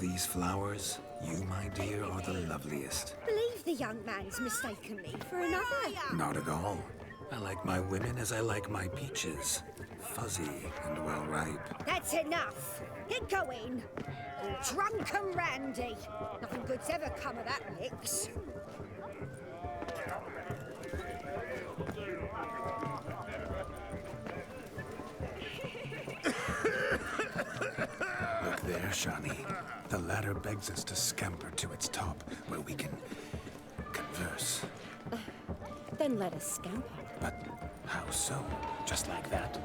these flowers, you, my dear, are the loveliest. Believe the young man's mistaken me for another. Not at all. I like my women as I like my peaches. Fuzzy and well ripe. That's enough. Get going. You drunken randy. Nothing good's ever come of that mix. Look there, Shani. The ladder begs us to scamper to its top, where we can converse. Then let us scamper. But how so? Just like that?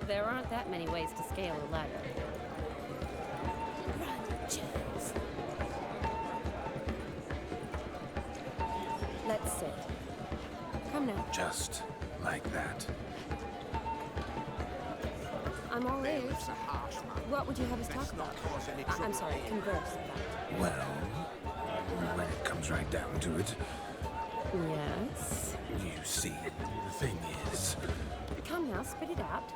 There aren't that many ways to scale a ladder. Run, James. Let's sit. Come now. Just like that. I'm all ears. What would you have us talk about? I'm sorry, converse about. Well, when it comes right down to it, Yes? you see, the thing is, Come now, spit it out.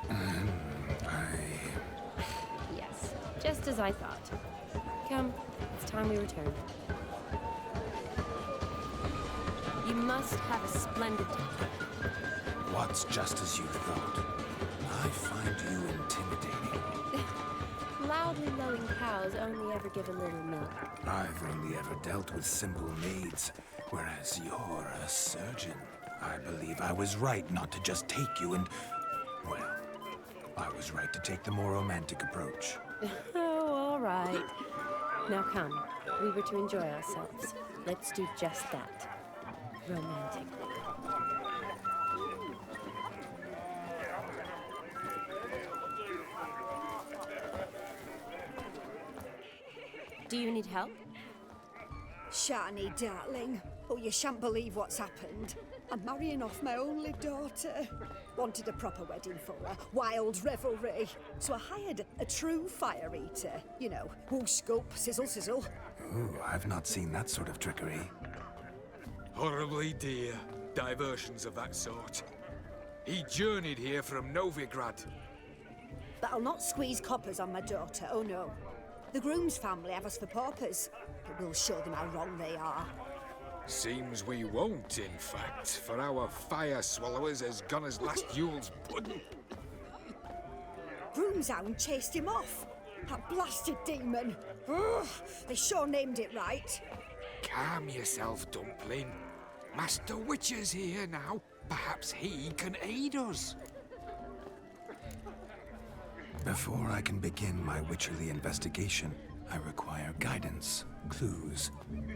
Yes, just as I thought. Come, it's time we return. You must have a splendid time. what's just as you thought? I find you intimidating. Loudly lowing cows only ever give a little milk. I've only ever dealt with simple maids, whereas you're a surgeon. I believe I was right not to just take you and... well, I was right to take the more romantic approach. Oh, all right. Now come, we were to enjoy ourselves. Let's do just that. Romantically. Do you need help? Shani, darling. Oh, you shan't believe what's happened. I'm marrying off my only daughter. Wanted a proper wedding for her, wild revelry. So I hired a true fire eater. You know, whoosh, scoop, sizzle, sizzle. Ooh, I've not seen that sort of trickery. Horribly dear diversions of that sort. He journeyed here from Novigrad. But I'll not squeeze coppers on my daughter, oh no. The groom's family have us for paupers, but we'll show them how wrong they are. Seems we won't, in fact, for our fire swallowers has gone as last Yule's pudding. Groom's hound chased him off. That blasted demon. Ugh, they sure named it right. Calm yourself, Dumpling. Master Witcher's here now. Perhaps he can aid us. Before I can begin my witcherly investigation, I require guidance, clues.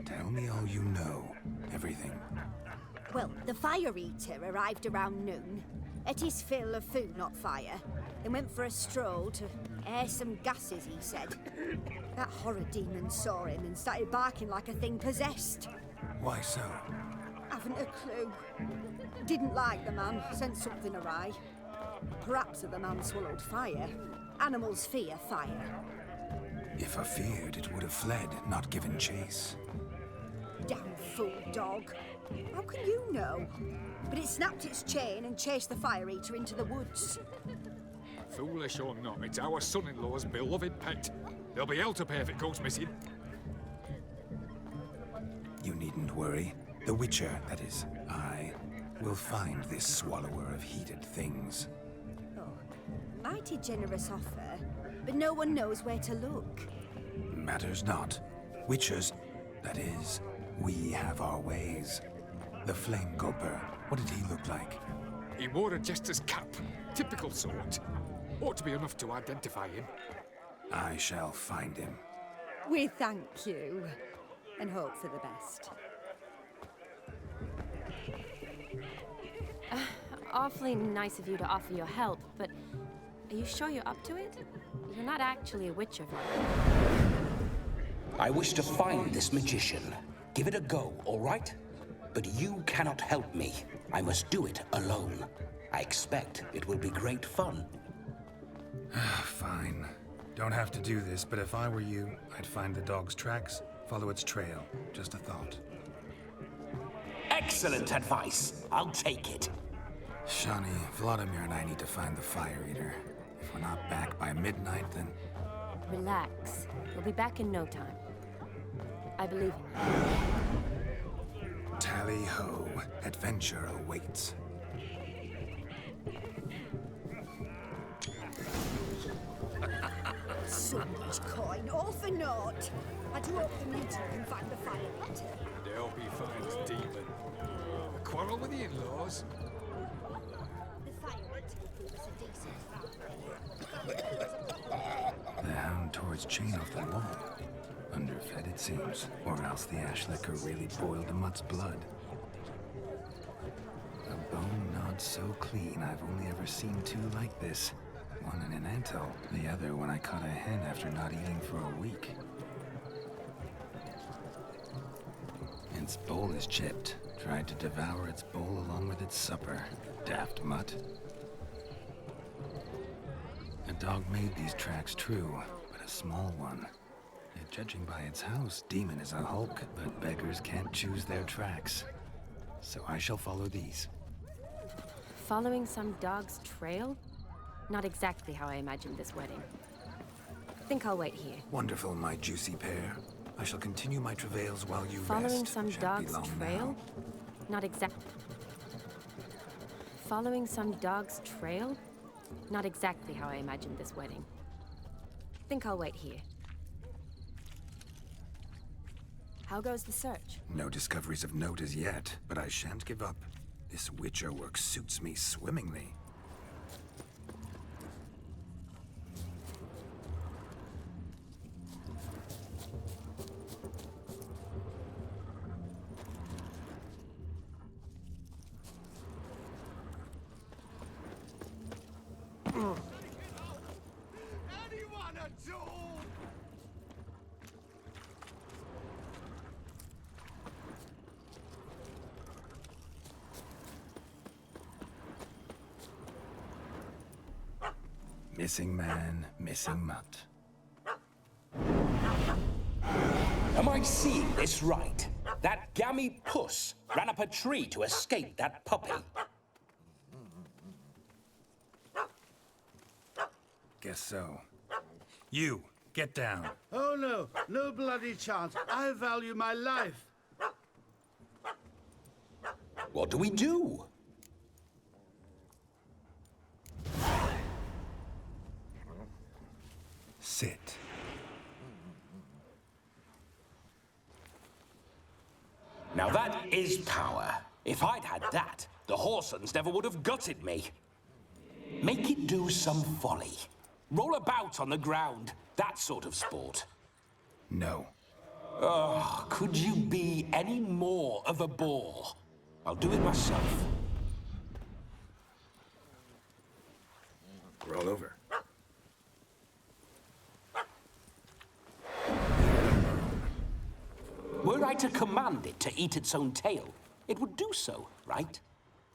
Tell me all you know. Everything. Well, the fire eater arrived around noon, ate his fill of food, not fire, then went for a stroll to air some gases, he said. That horror demon saw him and started barking like a thing possessed. Why so? Haven't a clue. Didn't like the man, sent something awry. Perhaps the man swallowed fire. Animals fear fire. If I feared, it would have fled, not given chase. Damn fool dog. How can you know? But it snapped its chain and chased the fire eater into the woods. Foolish or not, it's our son-in-law's beloved pet. There'll be hell to pay if it goes missing. You needn't worry. The Witcher, that is, I, will find this swallower of heated things. Oh, mighty generous offer, but no one knows where to look. Matters not. Witchers, that is, we have our ways. The Flame Gulper, what did he look like? He wore a jester's cap. Typical sort. Ought to be enough to identify him. I shall find him. We thank you, and hope for the best. Awfully nice of you to offer your help, but are you sure you're up to it? You're not actually a witcher, I wish to find this magician. Give it a go, all right? But you cannot help me. I must do it alone. I expect it will be great fun. Fine. Don't have to do this, but if I were you, I'd find the dog's tracks, follow its trail. Just a thought. Excellent advice. I'll take it. Shani, Vladimir and I need to find the fire eater. If we're not back by midnight, then... Relax. We'll be back in no time. I believe in you. Tally-ho, adventure awaits. So much coin, all for naught. I do hope the mutiny can find the fire later. I hope he finds Demon. A quarrel with the in-laws? The fire later was a decent family. The hound tore its chain off the wall. Underfed, it seems. Or else the ash liquor really boiled the mutt's blood. A bone not so clean I've only ever seen two like this. One in an anthill, the other when I caught a hen after not eating for a week. Its bowl is chipped. Tried to devour its bowl along with its supper. Daft mutt. A dog made these tracks true, but a small one. Yet judging by its house, Demon is a hulk, but beggars can't choose their tracks. So I shall follow these. Following some dog's trail? Not exactly how I imagined this wedding. Think I'll wait here. Wonderful, my juicy pair. I shall continue my travails while you Following rest. some Shan't be dog's long trail? now. Not exact. Following some dog's trail? Not exactly how I imagined this wedding. Think I'll wait here. How goes the search? No discoveries of note as yet, but I shan't give up. This witcher work suits me swimmingly. Anyone at all? Missing man, missing mutt. Am I seeing this right? That gammy puss ran up a tree to escape that puppy. Guess so. You, get down. Oh no, no bloody chance. I value my life. What do we do? Sit. Now that is power. If I'd had that, the Horsons never would have gutted me. Make it do some folly. Roll about on the ground. That sort of sport. No. Oh, could you be any more of a bore? I'll do it myself. Roll over. Were I to command it to eat its own tail, it would do so, right?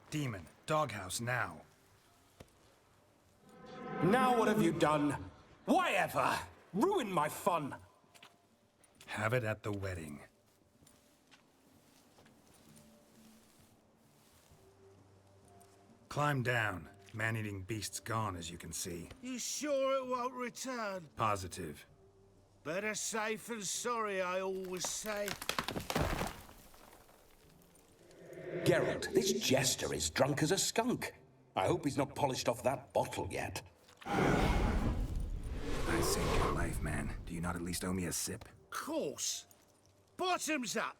Demon, doghouse now. Now what have you done? Why ever? Ruin my fun. Have it at the wedding. Climb down. Man-eating beast's gone, as you can see. You sure it won't return? Positive. Better safe than sorry, I always say. Geralt, this jester is drunk as a skunk. I hope he's not polished off that bottle yet. I saved your life, man. Do you not at least owe me a sip? Course. Bottoms up.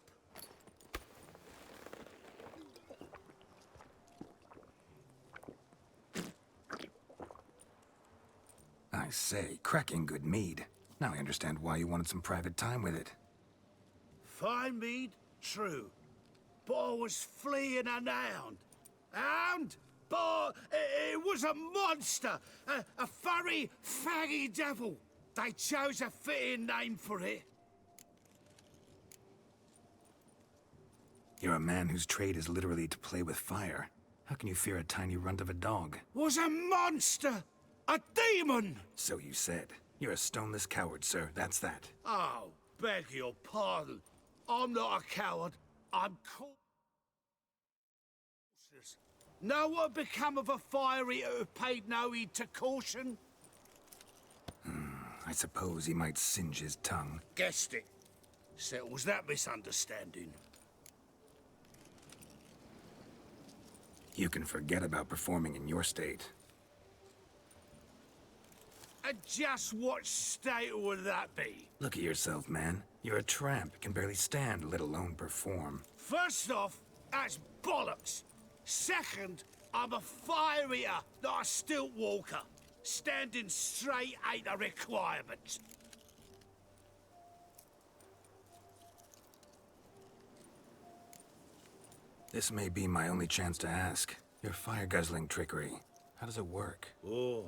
I say, cracking good mead. Now I understand why you wanted some private time with it. Fine mead, true. But I was fleeing an hound. Hound? But it was a monster. A furry, faggy devil. They chose a fitting name for it. You're a man whose trade is literally to play with fire. How can you fear a tiny runt of a dog? Was a monster. A demon. So you said. You're a stoneless coward, sir. That's that. Oh, beg your pardon. I'm not a coward. I'm cautious. Know what become of a fire eater who paid no heed to caution? I suppose he might singe his tongue. Guessed it. Settles that misunderstanding. You can forget about performing in your state. And just what state would that be? Look at yourself, man. You're a tramp, can barely stand, let alone perform. First off, that's bollocks. Second, I'm a fire eater, not a stilt walker. Standing straight ain't a requirement. This may be my only chance to ask. Your fire-guzzling trickery, how does it work? Oh,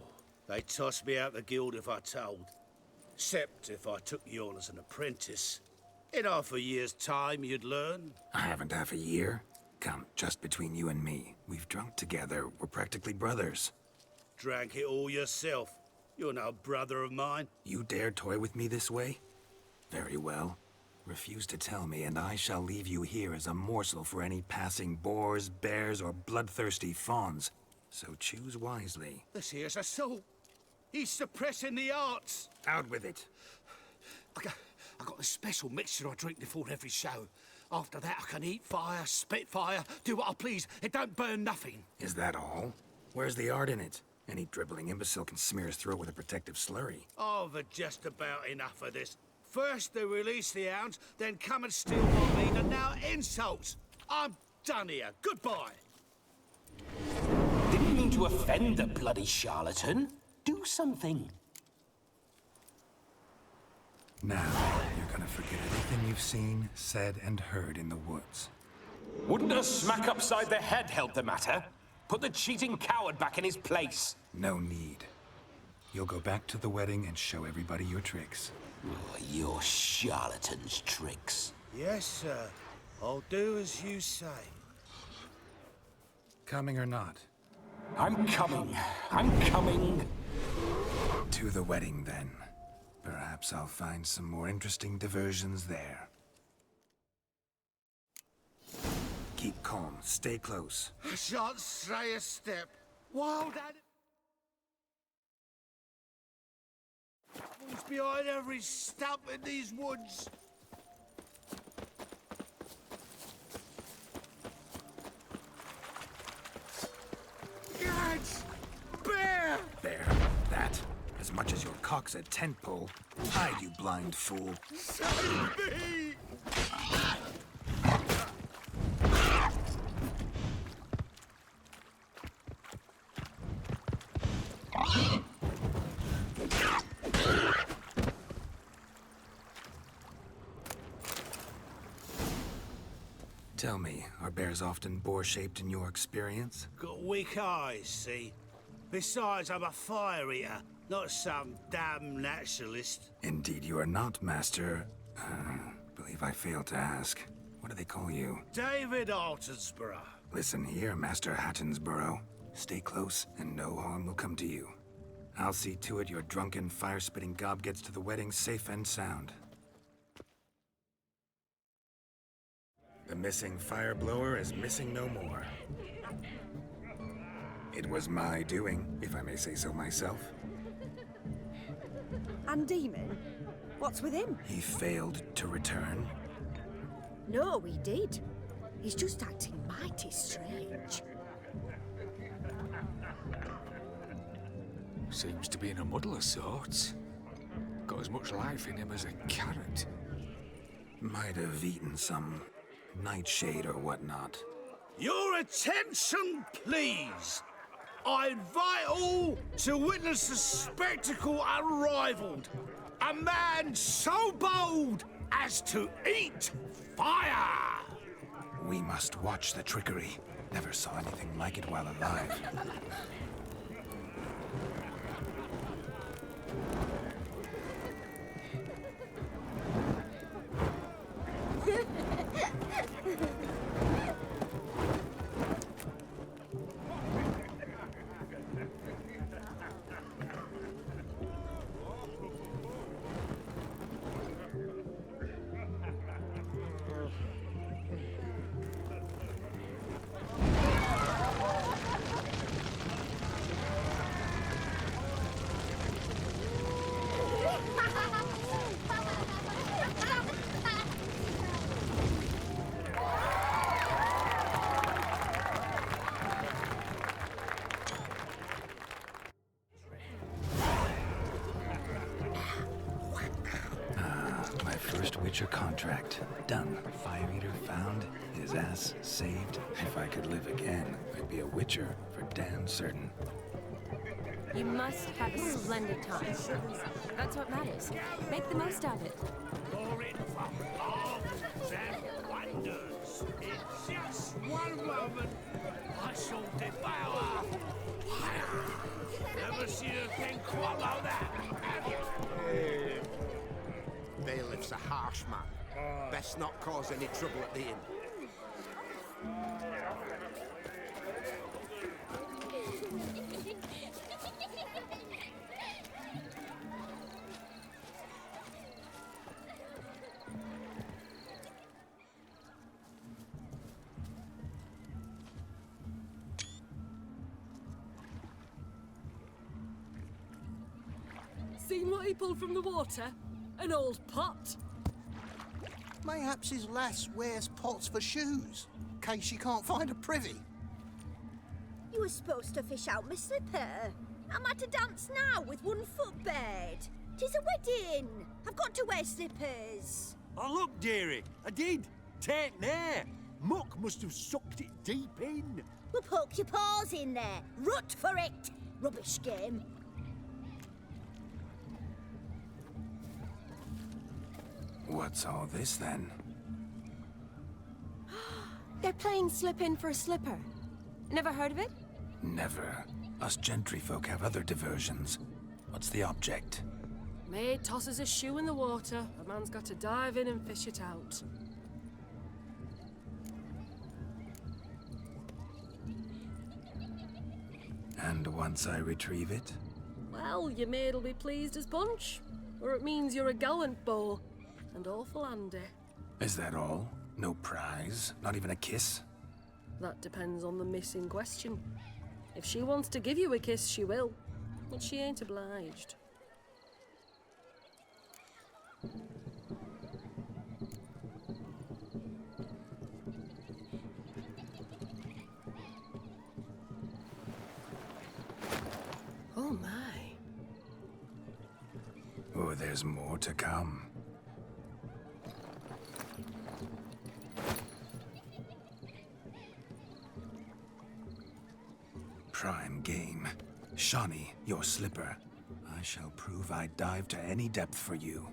they'd toss me out the guild if I told. Except if I took you on as an apprentice. In half a year's time, you'd learn. I haven't half a year. Come, just between you and me. We've drunk together. We're practically brothers. Drank it all yourself. You're no brother of mine. You dare toy with me this way? Very well. Refuse to tell me, and I shall leave you here as a morsel for any passing boars, bears, or bloodthirsty fawns. So choose wisely. This here's assault. He's suppressing the arts. Out with it. I got a special mixture I drink before every show. After that, I can eat fire, spit fire, do what I please. It don't burn nothing. Is that all? Where's the art in it? Any dribbling imbecile can smear his throat with a protective slurry. I've had just about enough of this. First they release the hounds, then come and steal my meat, and now insults. I'm done here. Goodbye. Didn't mean to offend the bloody charlatan. Do something. Now, you're gonna forget everything you've seen, said, and heard in the woods. Wouldn't a smack upside the head help the matter? Put the cheating coward back in his place. No need. You'll go back to the wedding and show everybody your tricks. Oh, your charlatan's tricks. Yes, sir. I'll do as you say. Coming or not? I'm coming. I'm coming. To the wedding, then. Perhaps I'll find some more interesting diversions there. Keep calm. Stay close. I shan't stray a step. Wild animals behind every stump in these woods. Gads! Bear! There. That. As much as your cock's a tent pole. Hide, you blind fool. Save me! Tell me, are bears often boar-shaped in your experience? Got weak eyes, see? Besides, I'm a fire eater, not some damn naturalist. Indeed you are not, Master. Believe I failed to ask. What do they call you? David Altonsborough. Listen here, Master Hattonsborough. Stay close, and no harm will come to you. I'll see to it your drunken, fire-spitting gob gets to the wedding safe and sound. The missing fire blower is missing no more. It was my doing, if I may say so myself. And Demon? What's with him? He failed to return. No, he did. He's just acting mighty strange. Seems to be in a muddle of sorts. Got as much life in him as a carrot. Might have eaten some nightshade or whatnot. Your attention, please. I invite all to witness a spectacle unrivaled. A man so bold as to eat fire. We must watch the trickery. Never saw anything like it while alive. Witcher contract. Done. Fire Eater found. His ass saved. If I could live again, I'd be a Witcher for damn certain. You must have a splendid time. That's what matters. Make the most of it. You're in for marvels and wonders. In just one moment, I shall devour. Never seen a thing quite like that, have you? Bailiff's a harsh man. Best not cause any trouble at the inn. Seen what he pulled from the water? An old pot. Mayhaps his lass wears pots for shoes, in case she can't find a privy. You were supposed to fish out my slipper. I'm at a dance now with one foot bared. 'Tis a wedding. I've got to wear slippers. Oh, look, dearie, I did. Tain't there. Muck must have sucked it deep in. Well, poke your paws in there. Rut for it. Rubbish game. What's all this then? They're playing slip in for a slipper. Never heard of it? Never. Us gentry folk have other diversions. What's the object? Maid tosses a shoe in the water. A man's got to dive in and fish it out. And once I retrieve it? Well, your maid'll be pleased as punch. Or it means you're a gallant beau. And awful handy. Is that all? No prize? Not even a kiss? That depends on the miss in question. If she wants to give you a kiss, she will. But she ain't obliged. Oh my. Oh, there's more to come. Prime game. Shawnee, your slipper. I shall prove I'd dive to any depth for you.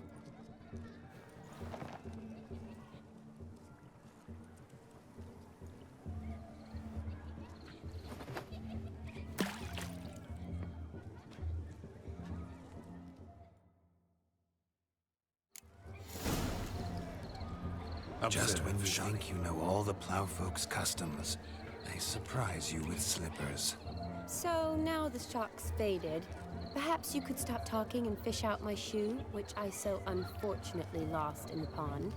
Just when you think you know all the plowfolk's customs, they surprise you with slippers. So now the shock's faded. Perhaps you could stop talking and fish out my shoe, which I so unfortunately lost in the pond.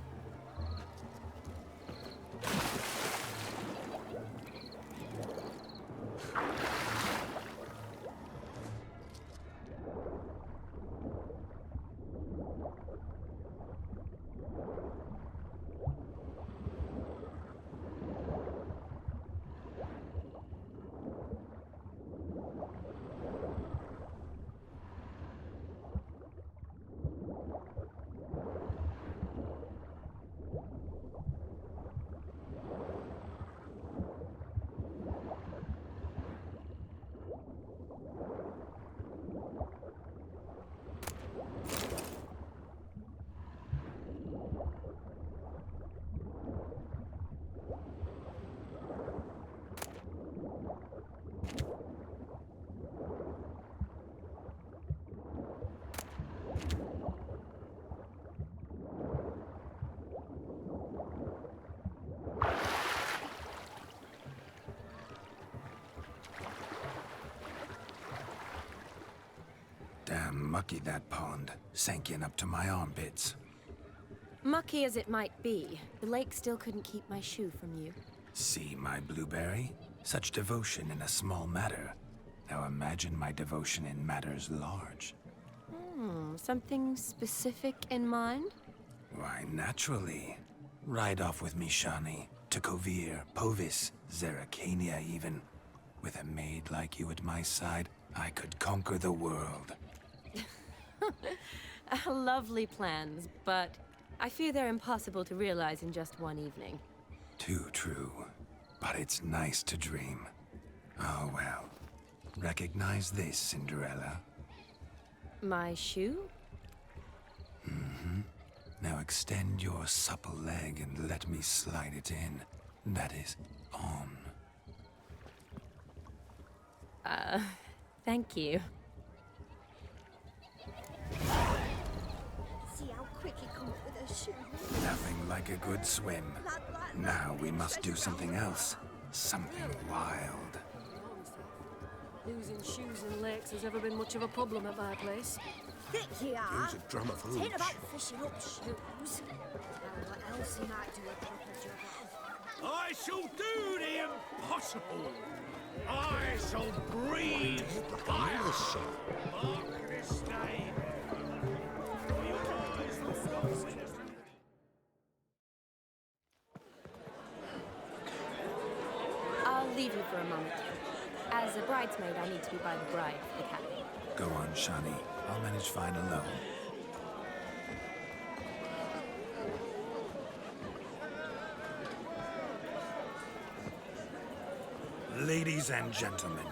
Damn mucky, that pond. Sank in up to my armpits. Mucky as it might be, the lake still couldn't keep my shoe from you. See, my blueberry? Such devotion in a small matter. Now imagine my devotion in matters large. Something specific in mind? Why, naturally. Ride off with me, Shawnee. To Kovir, Povis, Zeracania even. With a maid like you at my side, I could conquer the world. Lovely plans, but I fear they're impossible to realize in just one evening. Too true. But it's nice to dream. Oh well. Recognize this, Cinderella? My shoe? Mm-hmm. Now extend your supple leg and let me slide it in. That is, on. Thank you. See how quick he comes with a shoe. Nothing like a good swim. Now we must do something else. Something wild. Losing shoes in lakes has ever been much of a problem at my place. Thick you are. Here's a drum of It ain't hooch. about fishing up shoes. What else he might do a proper job of. I shall do the impossible. I shall breathe fire. Mark this day. For your eyes will stop witness. I'll leave you for a moment. As a bridesmaid, I need to be by the bride for the cabin. Go on, Shani. I'll manage fine alone. Ladies and gentlemen,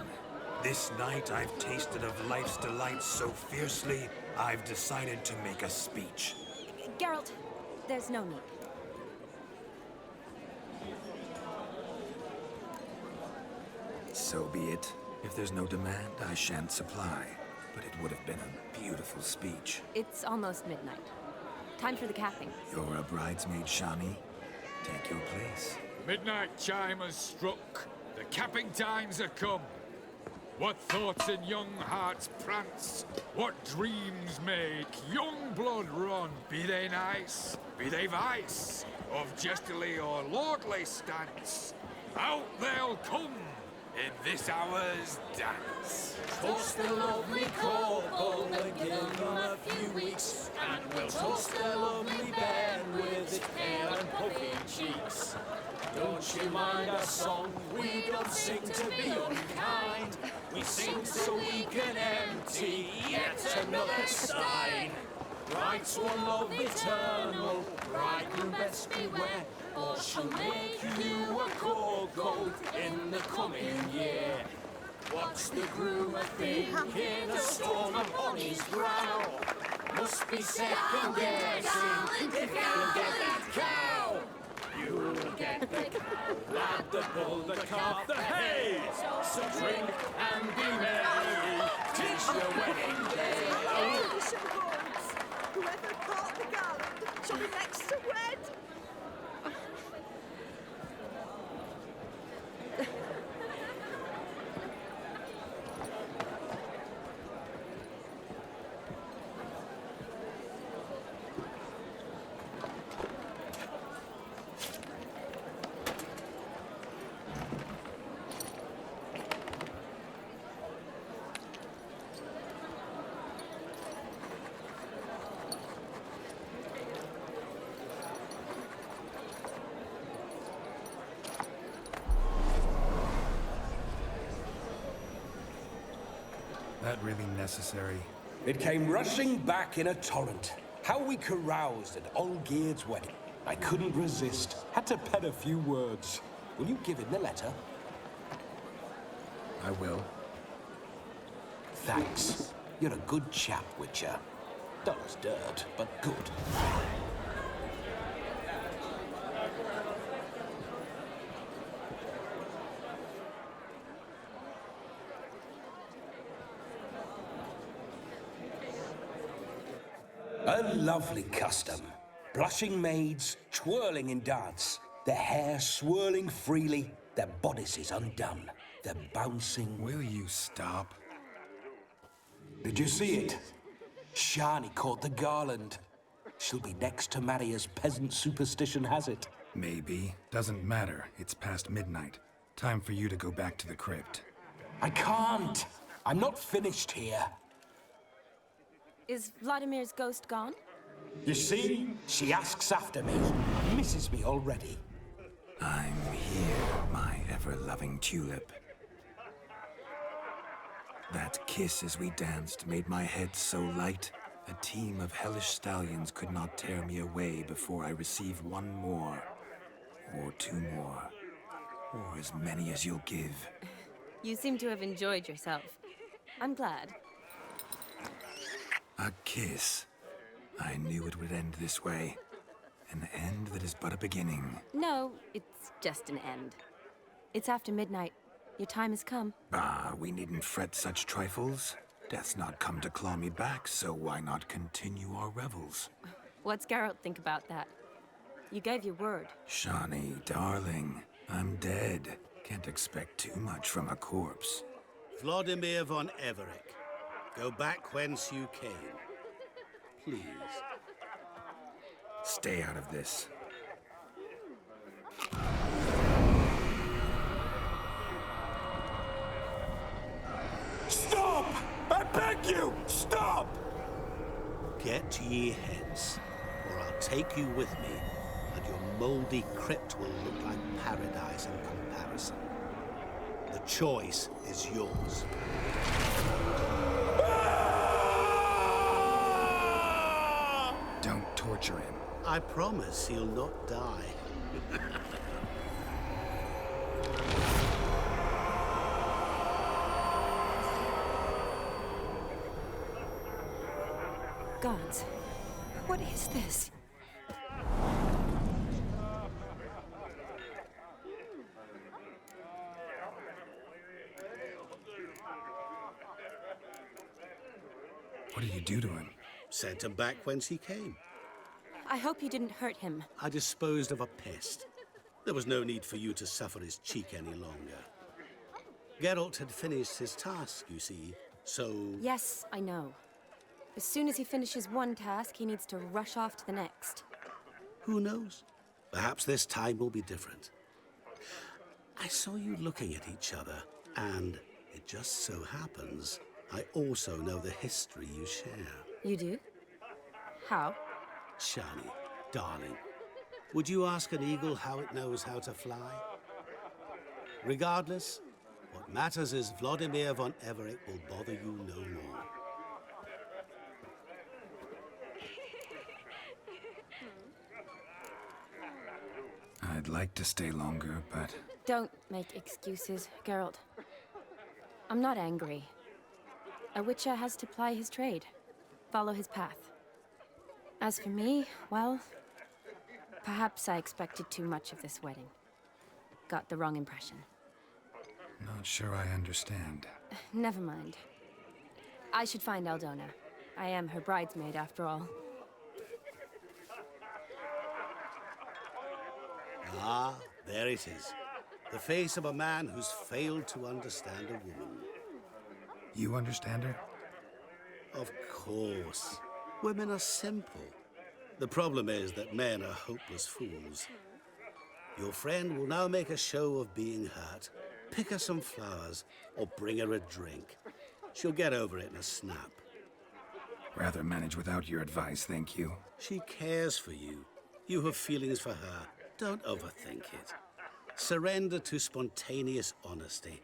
this night I've tasted of life's delights so fiercely, I've decided to make a speech. Geralt, there's no need. So be it. If there's no demand, I shan't supply. But it would have been a beautiful speech. It's almost midnight. Time for the capping. You're a bridesmaid, Shani. Take your place. Midnight chime has struck. The capping times are come. What thoughts in young hearts prance? What dreams make young blood run? Be they nice, be they vice, of jestily or lordly stance, out they'll come in this hour's dance. Toast the lovely couple and give them a few weeks, and we'll toast the lovely bed with its pale and puffy cheeks. Don't you mind our song? We don't sing to be unkind. We sing so we can empty yet another stein. Bride's one love eternal, bridegroom best beware, or she'll make you a cold gold in the coming year. What's the groom a thinking? A storm upon his brow. Must be second guessing if he'll get that cow. You'll get the cow, lad, the bull, the calf, the hay. So drink and be merry, 'tis your wedding day. Whoever caught the garland shall be next to wed. That really necessary? It came rushing back in a torrent. How we caroused at Olgierd's wedding. I couldn't resist. Had to pen a few words. Will you give him the letter? I will. Thanks. You're a good chap, Witcher. Dull as dirt, but good. A lovely custom. Blushing maids, twirling in dance, their hair swirling freely, their bodices undone, their bouncing... Will you stop? Did you see it? Shani caught the garland. She'll be next to marry as peasant superstition has it. Maybe. Doesn't matter. It's past midnight. Time for you to go back to the crypt. I can't. I'm not finished here. Is Vladimir's ghost gone? You see? She asks after me. Misses me already. I'm here, my ever-loving tulip. That kiss as we danced made my head so light. A team of hellish stallions could not tear me away before I receive one more, or two more, or as many as you'll give. You seem to have enjoyed yourself. I'm glad. A kiss. I knew it would end this way. An end that is but a beginning. No, it's just an end. It's after midnight. Your time has come. Ah, we needn't fret such trifles. Death's not come to claw me back, so why not continue our revels? What's Geralt think about that? You gave your word. Shawnee, darling, I'm dead. Can't expect too much from a corpse. Vladimir von Everick, go back whence you came. Please. Stay out of this. Stop! I beg you! Stop! Get ye hence, or I'll take you with me, and your mouldy crypt will look like paradise in comparison. The choice is yours. Don't torture him. I promise he'll not die. Gods, what is this? What did you do to him? Sent him back whence he came. I hope you didn't hurt him. I disposed of a pest. There was no need for you to suffer his cheek any longer. Geralt had finished his task, you see, so... Yes, I know. As soon as he finishes one task, he needs to rush off to the next. Who knows? Perhaps this time will be different. I saw you looking at each other, and it just so happens I also know the history you share. You do? How? Shani, darling, would you ask an eagle how it knows how to fly? Regardless, what matters is Vladimir von Everick will bother you no more. I'd like to stay longer, but... Don't make excuses, Geralt. I'm not angry. A witcher has to ply his trade, follow his path. As for me, well, perhaps I expected too much of this wedding. Got the wrong impression. Not sure I understand. Never mind. I should find Aldona. I am her bridesmaid, after all. Ah, there it is. The face of a man who's failed to understand a woman. You understand her? Of course. Women are simple. The problem is that men are hopeless fools. Your friend will now make a show of being hurt, pick her some flowers, or bring her a drink. She'll get over it in a snap. Rather manage without your advice, thank you. She cares for you. You have feelings for her. Don't overthink it. Surrender to spontaneous honesty.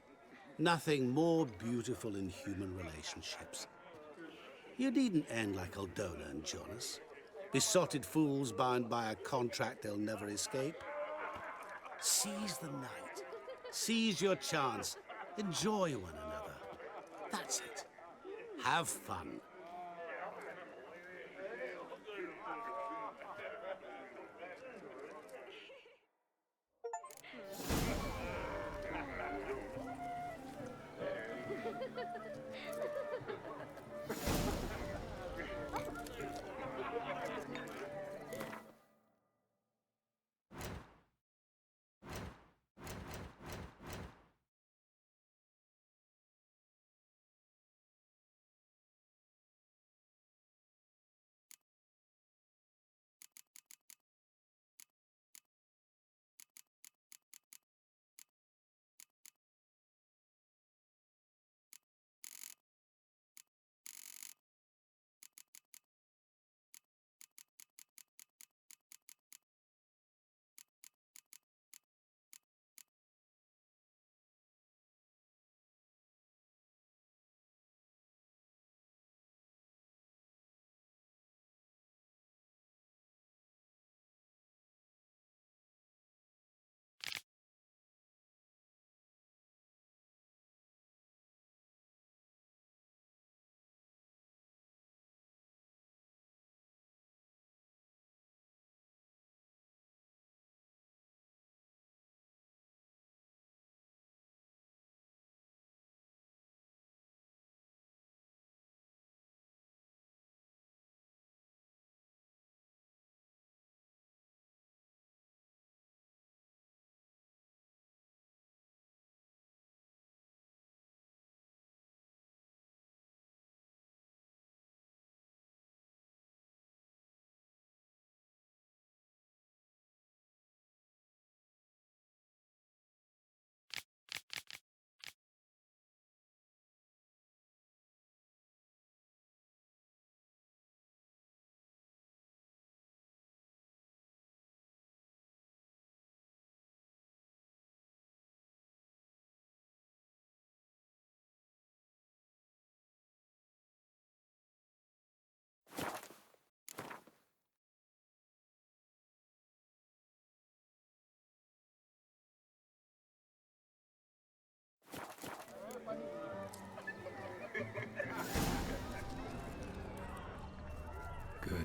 Nothing more beautiful in human relationships. You needn't end like Aldona and Jonas. Besotted fools bound by a contract they'll never escape. Seize the night. Seize your chance. Enjoy one another. That's it. Have fun.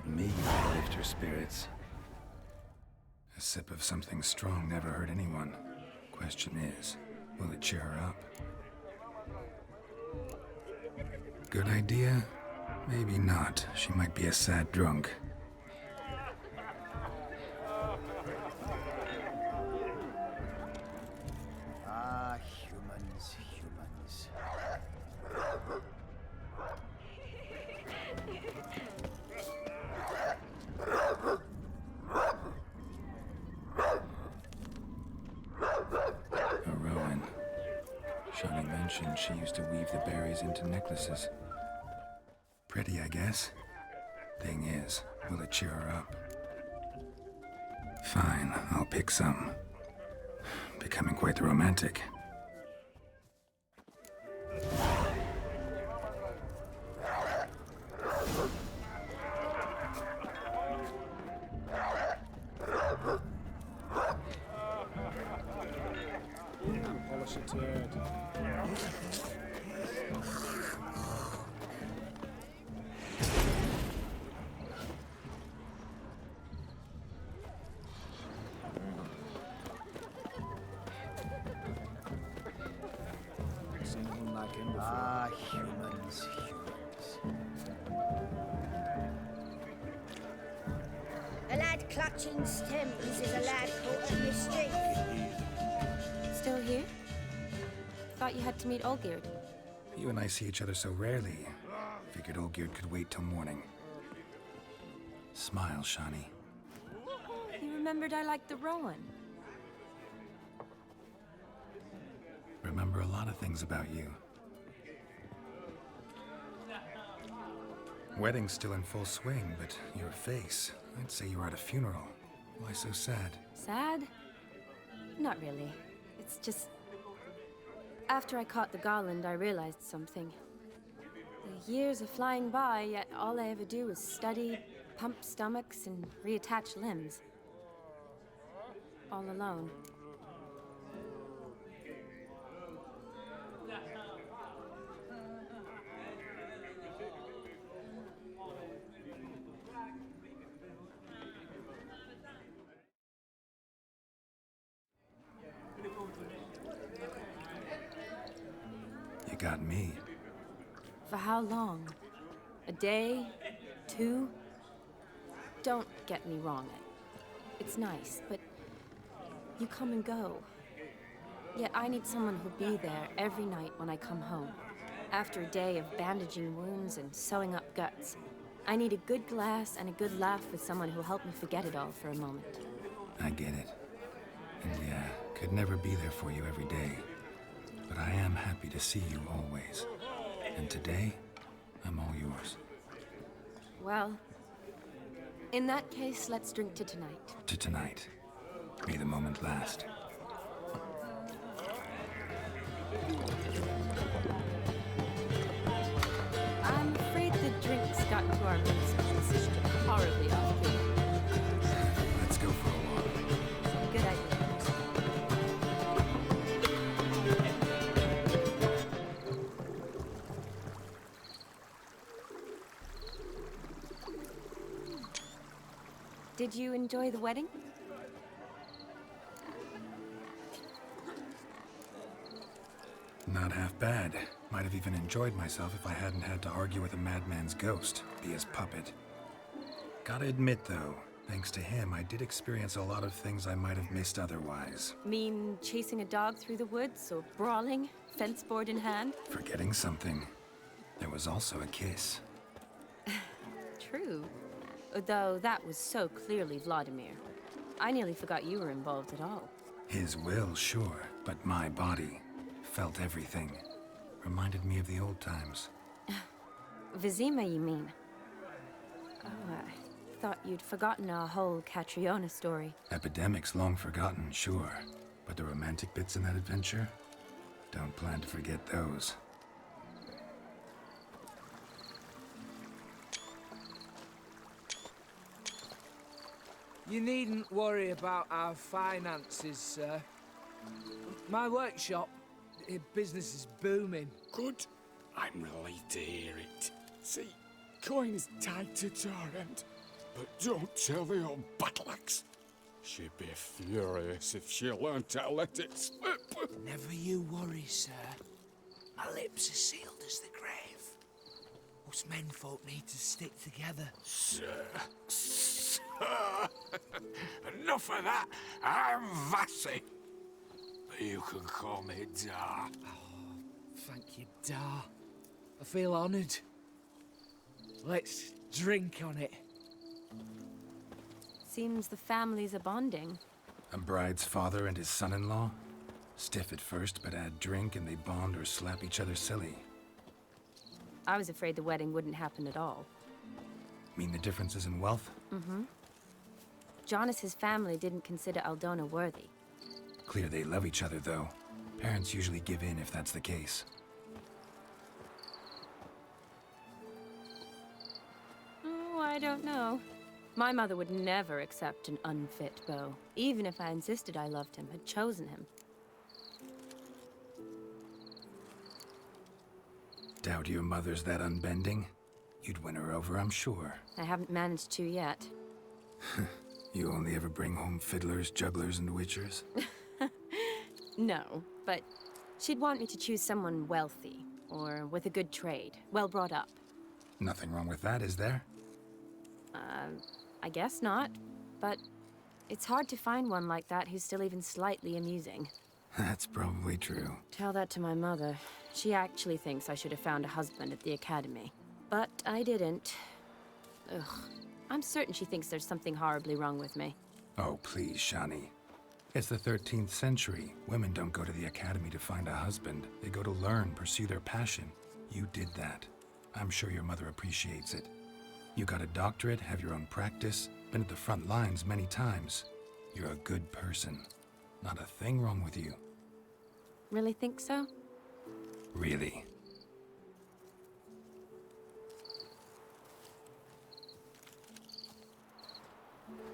wanted me to lift her spirits. A sip of something strong never hurt anyone. Question is, will it cheer her up? Good idea? Maybe not. She might be a sad drunk. Ah, humans, humans. A Rowan. Shawnee mentioned she used to weave the berries into necklaces. Pretty, I guess. Thing is, will it cheer her up? Fine, I'll pick some. Becoming quite the romantic. Polish a turd. Seen one like him before. Ah, humans, humans. A lad clutching stems is a lad caught in mischief. Still here? Thought you had to meet Olgierd. You and I see each other so rarely. Figured Olgierd could wait till morning. Smile, Shawnee. You remembered I liked the Rowan. Remember a lot of things about you. Wedding's still in full swing, but your face, I'd say you were at a funeral. Why so sad? Sad? Not really. It's just... After I caught the garland, I realized something. The years are flying by, yet all I ever do is study, pump stomachs, and reattach limbs. All alone. You got me. For how long? A day? 2? Don't get me wrong. It's nice, but you come and go. Yet I need someone who'll be there every night when I come home. After a day of bandaging wounds and sewing up guts, I need a good glass and a good laugh with someone who'll help me forget it all for a moment. I get it. And yeah, could never be there for you every day. But I am happy to see you always. And today, I'm all yours. Well, in that case, let's drink to tonight. To tonight. May the moment last. I'm afraid the drinks got into our minds. Horribly off-putting. Let's go for a walk. Good idea. Did you enjoy the wedding? Not half bad. Might have even enjoyed myself if I hadn't had to argue with a madman's ghost, be his puppet. Gotta admit, though, thanks to him, I did experience a lot of things I might have missed otherwise. Mean chasing a dog through the woods, or brawling, fence board in hand? Forgetting something. There was also a kiss. True. Though that was so clearly Vladimir. I nearly forgot you were involved at all. His will, sure, but my body felt everything. Reminded me of the old times. Vizima, you mean? Oh, I thought you'd forgotten our whole Catriona story. Epidemics long forgotten, sure. But the romantic bits in that adventure? Don't plan to forget those. You needn't worry about our finances, sir. My workshop, business is booming. Good. I'm relieved to hear it. See, coin's tight at our end. But don't tell the old battle-axe. She'd be furious if she learned to let it slip. Never you worry, sir. My lips are sealed as the grave. Us menfolk need to stick together. Sir. Enough of that. I'm Vassy. You can call me Dar. Oh, thank you, Dar. I feel honoured. Let's drink on it. Seems the families are bonding. A bride's father and his son-in-law? Stiff at first, but add drink and they bond or slap each other silly. I was afraid the wedding wouldn't happen at all. Mean the differences in wealth? Mm-hmm. Jonas's family didn't consider Aldona worthy. Clear they love each other, though. Parents usually give in if that's the case. Oh, I don't know. My mother would never accept an unfit beau, even if I insisted I loved him, had chosen him. Doubt your mother's that unbending? You'd win her over, I'm sure. I haven't managed to yet. You only ever bring home fiddlers, jugglers, and witchers? No, but she'd want me to choose someone wealthy, or with a good trade, well brought up. Nothing wrong with that, is there? I guess not, but it's hard to find one like that who's still even slightly amusing. That's probably true. Tell that to my mother. She actually thinks I should have found a husband at the academy. But I didn't. Ugh. I'm certain she thinks there's something horribly wrong with me. Oh, please, Shani. It's the 13th century. Women don't go to the academy to find a husband. They go to learn, pursue their passion. You did that. I'm sure your mother appreciates it. You got a doctorate, have your own practice, been at the front lines many times. You're a good person. Not a thing wrong with you. Really think so? Really.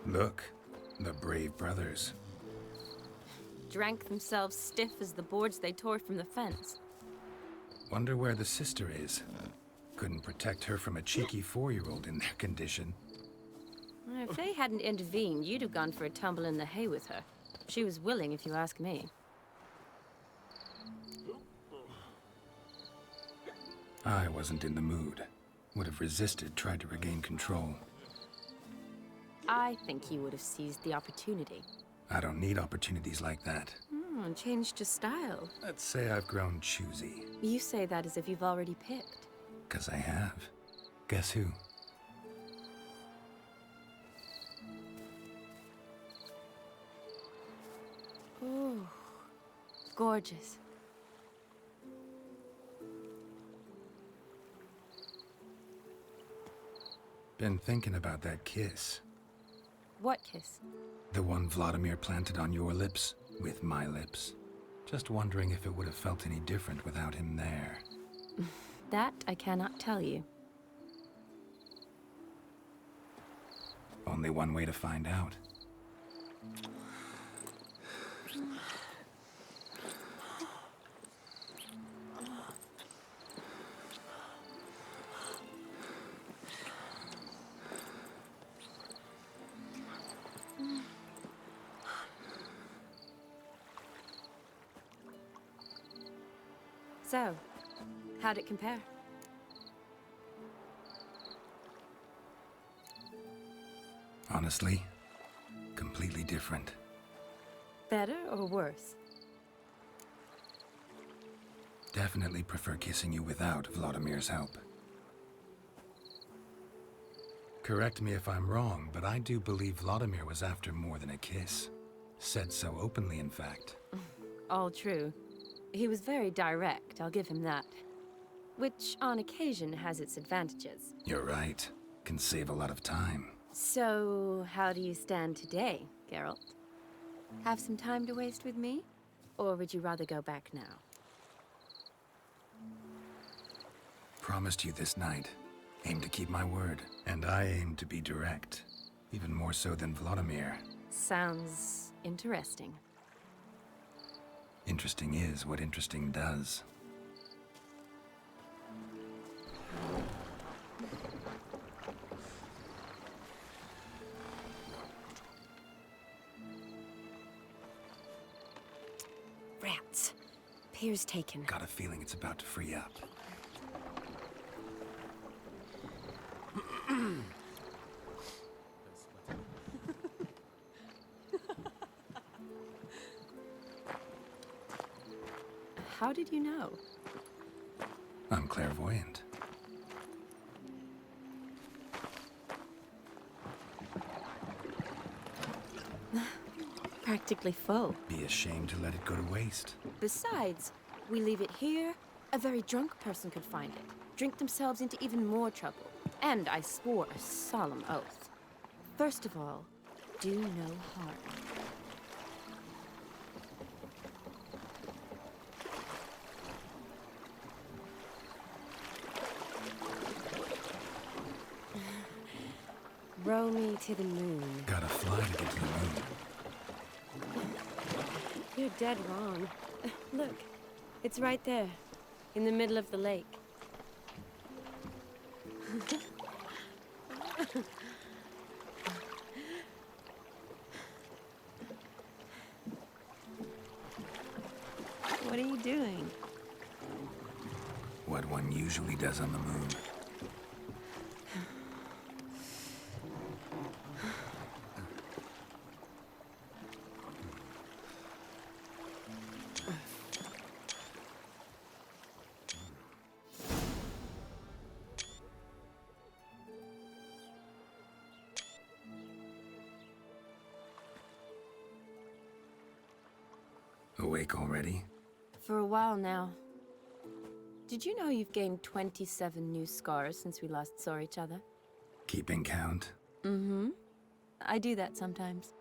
Look, the brave brothers. Drank themselves stiff as the boards they tore from the fence. Wonder where the sister is. Couldn't protect her from a cheeky 4-year-old in their condition. If they hadn't intervened, you'd have gone for a tumble in the hay with her. She was willing, if you ask me. I wasn't in the mood. Would have resisted, tried to regain control. I think you would have seized the opportunity. I don't need opportunities like that. And changed your style. Let's say I've grown choosy. You say that as if you've already picked. 'Cause I have. Guess who? Ooh, gorgeous. Been thinking about that kiss. What kiss? The one Vladimir planted on your lips, with my lips. Just wondering if it would have felt any different without him there. That I cannot tell you. Only one way to find out. So, how'd it compare? Honestly, completely different. Better or worse? Definitely prefer kissing you without Vladimir's help. Correct me if I'm wrong, but I do believe Vladimir was after more than a kiss. Said so openly, in fact. All true. He was very direct, I'll give him that. Which, on occasion, has its advantages. You're right. Can save a lot of time. So, how do you stand today, Geralt? Have some time to waste with me? Or would you rather go back now? Promised you this night. Aim to keep my word. And I aim to be direct. Even more so than Vladimir. Sounds interesting. Interesting is what interesting does. Here's taken. Got a feeling it's about to free up. How did you know? I'm clairvoyant. Practically full. Be ashamed to let it go to waste. Besides, we leave it here, a very drunk person could find it, drink themselves into even more trouble. And I swore a solemn oath. First of all, do no harm. Row me to the moon. Gotta fly to get to the moon. You're dead wrong. Look, it's right there, in the middle of the lake. What are you doing? What one usually does on the moon. Awake already? For a while now. Did you know you've gained 27 new scars since we last saw each other? Keeping count? Mm-hmm. I do that sometimes.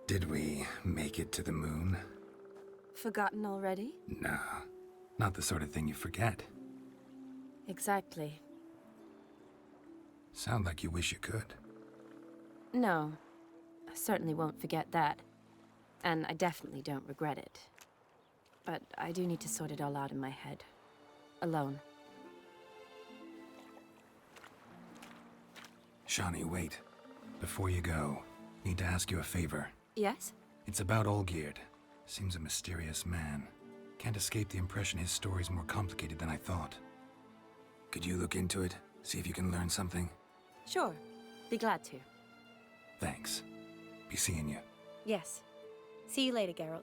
Did we make it to the moon? Forgotten already? Nah, not the sort of thing you forget. Exactly. Sound like you wish you could. No, I certainly won't forget that. And I definitely don't regret it. But I do need to sort it all out in my head. Alone. Shawnee, wait. Before you go, need to ask you a favor. Yes? It's about Olgierd. Seems a mysterious man. Can't escape the impression his story's more complicated than I thought. Could you look into it? See if you can learn something? Sure. Be glad to. Thanks. Be seeing you. Yes. See you later, Geralt.